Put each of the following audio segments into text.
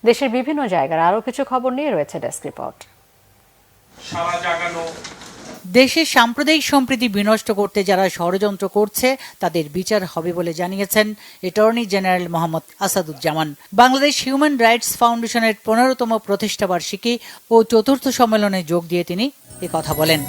দেশের বিভিন্ন জায়গার আরও কিছু খবর নিয়ে রয়েছে ডেস্ক রিপোর্ট। দেশের সাম্প্রদায়িক সম্প্রীতি বিনষ্ট করতে যারা ষড়যন্ত্র করছে তাদের বিচার হবে বলে জানিয়েছেন attorney general Mohammad Asaduzzaman. Bangladesh human rights ফাউন্ডেশনের 15তম প্রতিষ্ঠাবার্ষিকী ও চতুর্থ সম্মেলনে যোগ দিয়ে তিনি একথা বলেন।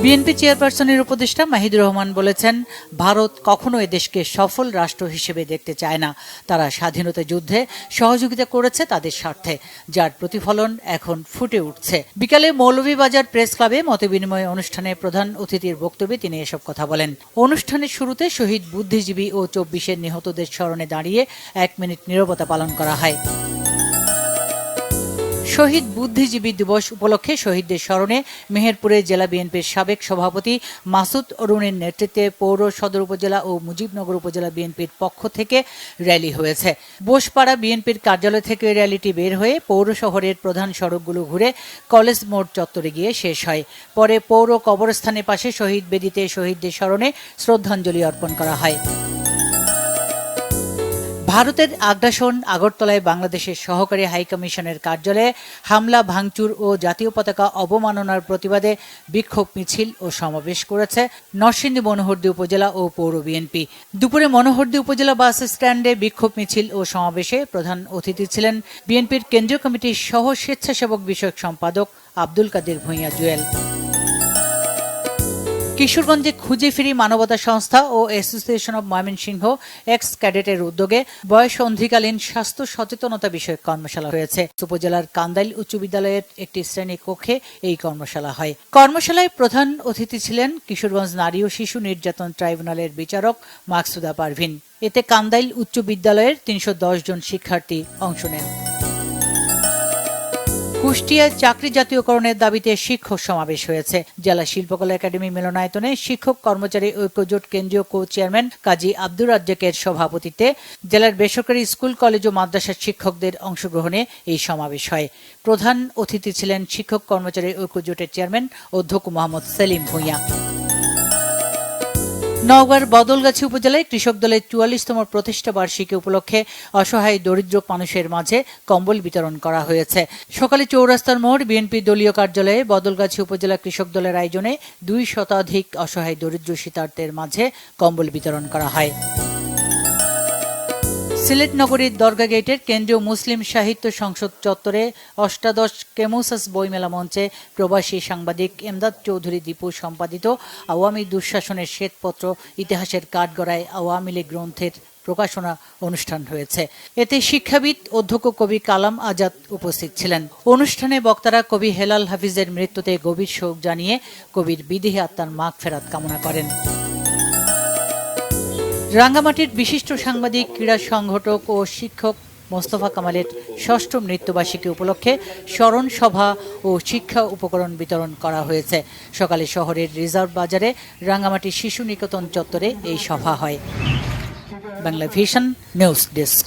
বিএনপি চেয়ারপারসনের উপদেষ্টা মাহিদুর রহমান বলেছেন, ভারত কখনো এদেশকে সফল রাষ্ট্র হিসেবে দেখতে চায় না। তারা স্বাধীনতা যুদ্ধে সহযোগিতা করেছে তাদের স্বার্থে, যার প্রতিফলন এখন ফুটে উঠছে। বিকালে মৌলভীবাজার প্রেস ক্লাবে মতবিনিময় অনুষ্ঠানে প্রধান অতিথির বক্তব্যে তিনি এসব কথা বলেন। অনুষ্ঠানের শুরুতে শহীদ বুদ্ধিজীবী ও 24-এর নিহতদের স্মরণে দাঁড়িয়ে 1 মিনিট নীরবতা পালন করা হয়। শহীদ বুদ্ধিজীবী দিবস উপলক্ষে শহীদদের স্মরণে মেহেরপুরে জেলা বিএনপির সাবেক সভাপতি মাসুদ অরুণের নেতৃত্বে পৌর সদর উপজেলা ও মুজিবনগর উপজেলা বিএনপির পক্ষ থেকে র্যালি হয়েছে। বোসপাড়া বিএনপির কার্যালয় থেকে র্যালিটি বের হয়ে পৌর শহরের প্রধান সড়কগুলো ঘুরে কলেজ মোড় চত্বরে গিয়ে শেষ হয়। পরে পৌর কবরস্থানের পাশে শহীদ বেদিতে শহীদদের স্মরণে শ্রদ্ধাঞ্জলি অর্পণ করা হয়। ভারতের আগ্রাসন, আগরতলায় বাংলাদেশের সহকারী হাইকমিশনের কার্যালয়ে হামলা, ভাঙচুর ও জাতীয় পতাকা অবমাননার প্রতিবাদে বিক্ষোভ মিছিল ও সমাবেশ করেছে নরসিংদী মনোহরদী উপজেলা ও পৌর বিএনপি। দুপুরে মনোহরদী উপজেলা বাস স্ট্যান্ডে বিক্ষোভ মিছিল ও সমাবেশে প্রধান অতিথি ছিলেন বিএনপির কেন্দ্রীয় কমিটির সহ স্বেচ্ছাসেবক বিষয়ক সম্পাদক আব্দুল কাদের ভূঁইয়া জুয়েল। কিশোরগঞ্জে খুঁজে ফিরি মানবতা সংস্থা ও অ্যাসোসিয়েশন অব ময়মনসিংহ এক্স ক্যাডেটের উদ্যোগে বয়স অন্ধিকালীন স্বাস্থ্য সচেতনতা বিষয়ক কর্মশালা হয়েছে। উপজেলার কান্দাইল উচ্চ বিদ্যালয়ের একটি শ্রেণী কক্ষে এই কর্মশালা হয়। কর্মশালায় প্রধান অতিথি ছিলেন কিশোরগঞ্জ নারী ও শিশু নির্যাতন ট্রাইব্যুনালের বিচারক মাকসুদা পারভিন। এতে কান্দাইল উচ্চ বিদ্যালয়ের 310 জন শিক্ষার্থী অংশ নেন। কুষ্টিয়ায় চাকরি জাতীয়করণের দাবিতে শিক্ষক সমাবেশ হয়েছে। জেলা শিল্পকলা একাডেমি মিলনায়তনে শিক্ষক কর্মচারী ঐক্যজোট কেন্দ্রীয় কো চেয়ারম্যান কাজী আব্দুর রাজ্জাকের সভাপতিত্বে জেলার বেসরকারি স্কুল, কলেজ ও মাদ্রাসার শিক্ষকদের অংশগ্রহণে এই সমাবেশ হয়। প্রধান অতিথি ছিলেন শিক্ষক কর্মচারী ঐক্যজোটের চেয়ারম্যান অধ্যক্ষ মোহাম্মদ সেলিম ভূঁইয়া। নওগাঁর বদলগাছি উপজেলায় কৃষক দলের 44তম প্রতিষ্ঠা বার্ষিকী উপলক্ষে অসহায় দরিদ্র মানুষের মাঝে কম্বল বিতরণ করা হয়েছে। সকালে চৌরাস্তার মোড় বিএনপি দলীয় কার্যালয়ে বদলগাছি উপজেলা কৃষক দলের আয়োজনে 2 শতাধিক অসহায় দরিদ্র শীতার্থের মাঝে কম্বল বিতরণ করা হয়। সিলেট নগরীর দরগা গেটের কেন্দ্রীয় মুসলিম সাহিত্য সংসদ চত্বরে 18 কেমুসাস বইমেলা মঞ্চে প্রবাসী সাংবাদিক এমদাদ চৌধুরী দীপু সম্পাদিত আওয়ামী দুঃশাসনের শ্বেতপত্র ইতিহাসের কাঠগড়ায় আওয়ামী লীগ গ্রন্থের প্রকাশনা অনুষ্ঠান হয়েছে। এতে শিক্ষাবিদ অধ্যক্ষ কবি কালাম আজাদ উপস্থিত ছিলেন। অনুষ্ঠানে বক্তারা কবি হেলাল হাফিজের মৃত্যুতে গভীর শোক জানিয়ে কবির বিদেহী আত্মার মাগফেরাত কামনা করেন। রাঙ্গামাটির বিশিষ্ট সাংবাদিক, ক্রীড়া সংগঠক ও শিক্ষক মোস্তফা কামালের 6ম মৃত্যুবার্ষিকী উপলক্ষে স্মরণ সভা ও শিক্ষা উপকরণ বিতরণ করা হয়েছে। সকালে শহরের রিজার্ভ বাজারে রাঙ্গামাটি শিশু নিকেতন চত্বরে এই সভা হয়। Bangla vision news desk.